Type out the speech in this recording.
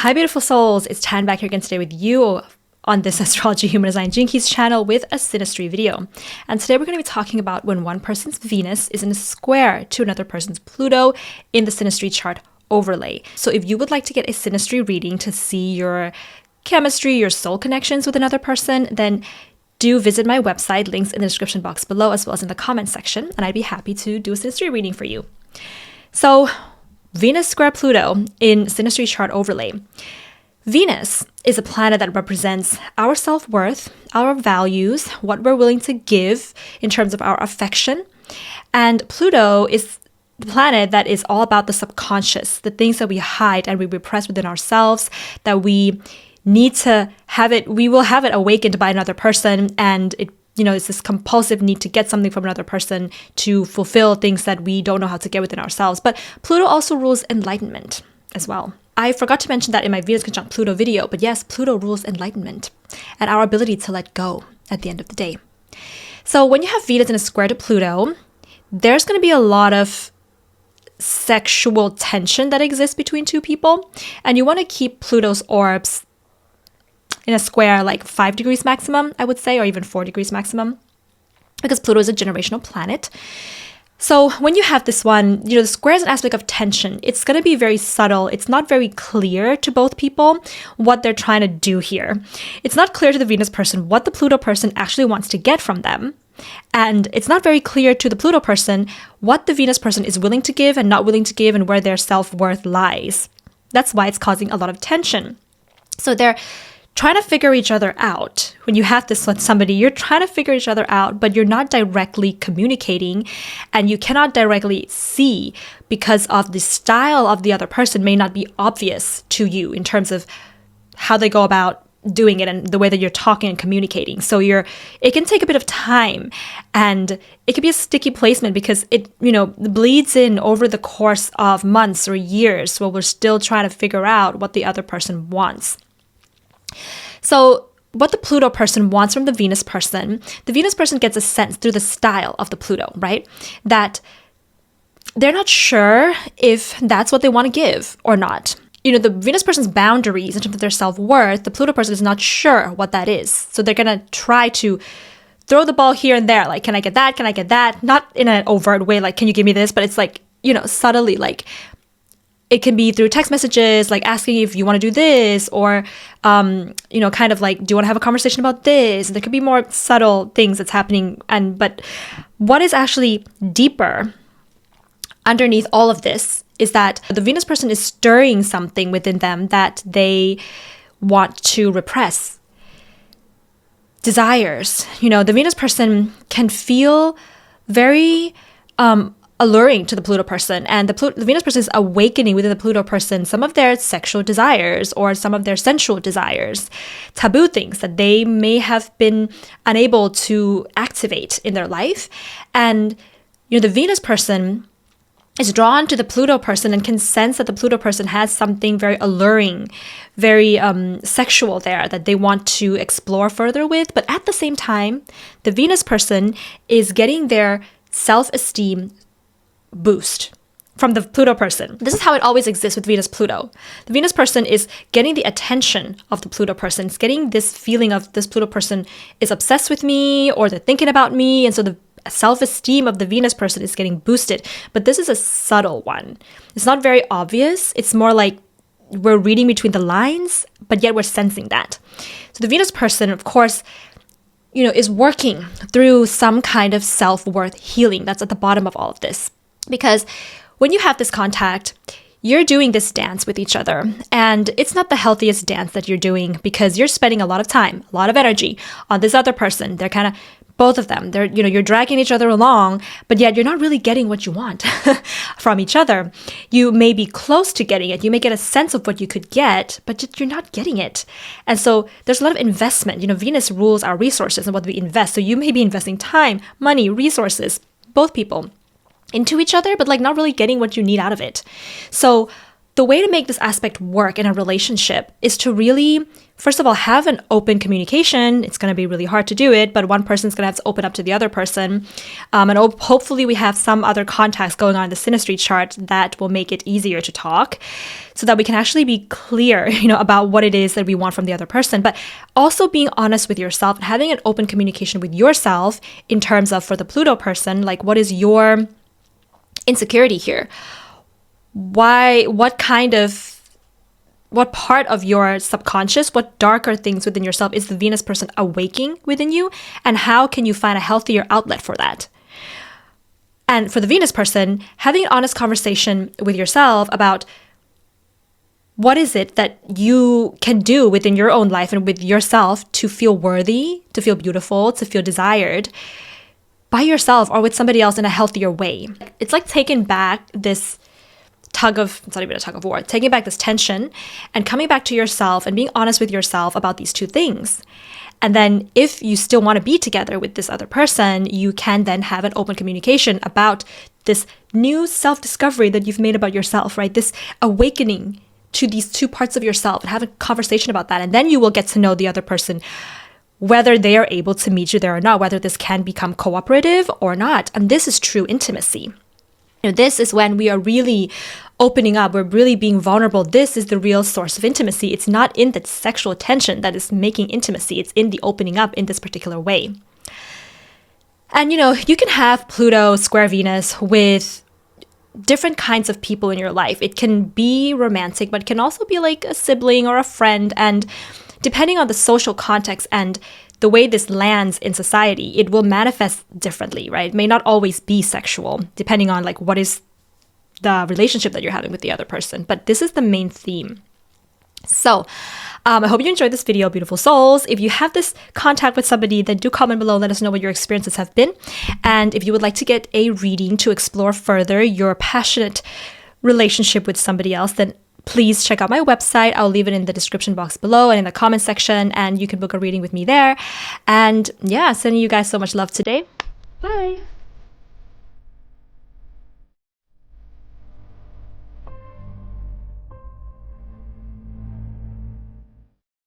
Hi beautiful souls, it's Tan back here again today with you on this Astrology Human Design Jinkies channel with a synastry video. And today we're going to be talking about when one person's Venus is in a square to another person's Pluto in the synastry chart overlay. So if you would like to get a synastry reading to see your chemistry, your soul connections with another person, then do visit my website, links in the description box below as well as in the comment section, and I'd be happy to do a synastry reading for you. So Venus square Pluto in synastry chart overlay. Venus is a planet that represents our self-worth, our values, what we're willing to give in terms of our affection. And Pluto is the planet that is all about the subconscious, the things that we hide and we repress within ourselves, that we need to have it, we will have it awakened by another person, and it's this compulsive need to get something from another person to fulfill things that we don't know how to get within ourselves. But Pluto also rules enlightenment as well. I forgot to mention that in my Venus conjunct Pluto video, but yes, Pluto rules enlightenment and our ability to let go at the end of the day. So when you have Venus in a square to Pluto, there's going to be a lot of sexual tension that exists between two people, and you want to keep Pluto's orbs in a square like 5 degrees maximum, I would say, or even 4 degrees maximum, because Pluto is a generational planet. So when you have this one, the square is an aspect of tension. It's going to be very subtle. It's not very clear to both people what they're trying to do here. It's not clear to the Venus person what the Pluto person actually wants to get from them. And it's not very clear to the Pluto person what the Venus person is willing to give and not willing to give and where their self-worth lies. That's why it's causing a lot of tension. So they're trying to figure each other out. When you have this with somebody, you're trying to figure each other out, but you're not directly communicating, and you cannot directly see because of the style of the other person may not be obvious to you in terms of how they go about doing it and the way that you're talking and communicating. So it can take a bit of time, and it can be a sticky placement because it bleeds in over the course of months or years while we're still trying to figure out what the other person wants. So what the Pluto person wants from the Venus person gets a sense through the style of the Pluto, right? That they're not sure if that's what they want to give or not. The Venus person's boundaries in terms of their self-worth, the Pluto person is not sure what that is. So they're going to try to throw the ball here and there. Like, can I get that? Can I get that? Not in an overt way, like, can you give me this? But it's like, subtly, like, it can be through text messages, like asking if you want to do this, or, kind of like, do you want to have a conversation about this? There could be more subtle things that's happening. But what is actually deeper underneath all of this is that the Venus person is stirring something within them that they want to repress. Desires. The Venus person can feel very alluring to the Pluto person, and the Venus person is awakening within the Pluto person some of their sexual desires or some of their sensual desires, taboo things that they may have been unable to activate in their life. And the Venus person is drawn to the Pluto person and can sense that the Pluto person has something very alluring, very sexual there that they want to explore further with. But at the same time, the Venus person is getting their self-esteem boost from the Pluto person. This is how it always exists with Venus-Pluto. The Venus person is getting the attention of the Pluto person. It's getting this feeling of this Pluto person is obsessed with me, or they're thinking about me. And so the self-esteem of the Venus person is getting boosted. But this is a subtle one. It's not very obvious. It's more like we're reading between the lines, but yet we're sensing that. So the Venus person, of course, is working through some kind of self-worth healing. That's at the bottom of all of this. Because when you have this contact, you're doing this dance with each other, and it's not the healthiest dance that you're doing because you're spending a lot of time, a lot of energy on this other person. They're kind of, both of them, you're dragging each other along, but yet you're not really getting what you want from each other. You may be close to getting it. You may get a sense of what you could get, but you're not getting it. And so there's a lot of investment. Venus rules our resources and what we invest. So you may be investing time, money, resources, both people, into each other, but like not really getting what you need out of it. So the way to make this aspect work in a relationship is to really, first of all, have an open communication. It's going to be really hard to do it, but one person's going to have to open up to the other person. And hopefully we have some other contacts going on in the synastry chart that will make it easier to talk so that we can actually be clear, about what it is that we want from the other person. But also being honest with yourself and having an open communication with yourself in terms of, for the Pluto person, like, what is your insecurity here? What part of your subconscious, what darker things within yourself is the Venus person awaking within you? And how can you find a healthier outlet for that? And for the Venus person, having an honest conversation with yourself about what is it that you can do within your own life and with yourself to feel worthy, to feel beautiful, to feel desired by yourself or with somebody else in a healthier way. It's like taking back this it's not even a tug of war, taking back this tension and coming back to yourself and being honest with yourself about these two things. And then if you still want to be together with this other person, you can then have an open communication about this new self-discovery that you've made about yourself, right? This awakening to these two parts of yourself and have a conversation about that. And then you will get to know the other person, whether they are able to meet you there or not, whether this can become cooperative or not. And this is true intimacy. This is when we are really opening up, we're really being vulnerable. This is the real source of intimacy. It's not in the sexual tension that is making intimacy. It's in the opening up in this particular way. And, you can have Pluto square Venus with different kinds of people in your life. It can be romantic, but it can also be like a sibling or a friend. And depending on the social context and the way this lands in society, it will manifest differently, right? It may not always be sexual, depending on like what is the relationship that you're having with the other person. But this is the main theme. So I hope you enjoyed this video, beautiful souls. If you have this contact with somebody, then do comment below. Let us know what your experiences have been. And if you would like to get a reading to explore further your passionate relationship with somebody else, then please check out my website. I'll leave it in the description box below and in the comment section, and you can book a reading with me there. And yeah, sending you guys so much love today. Bye.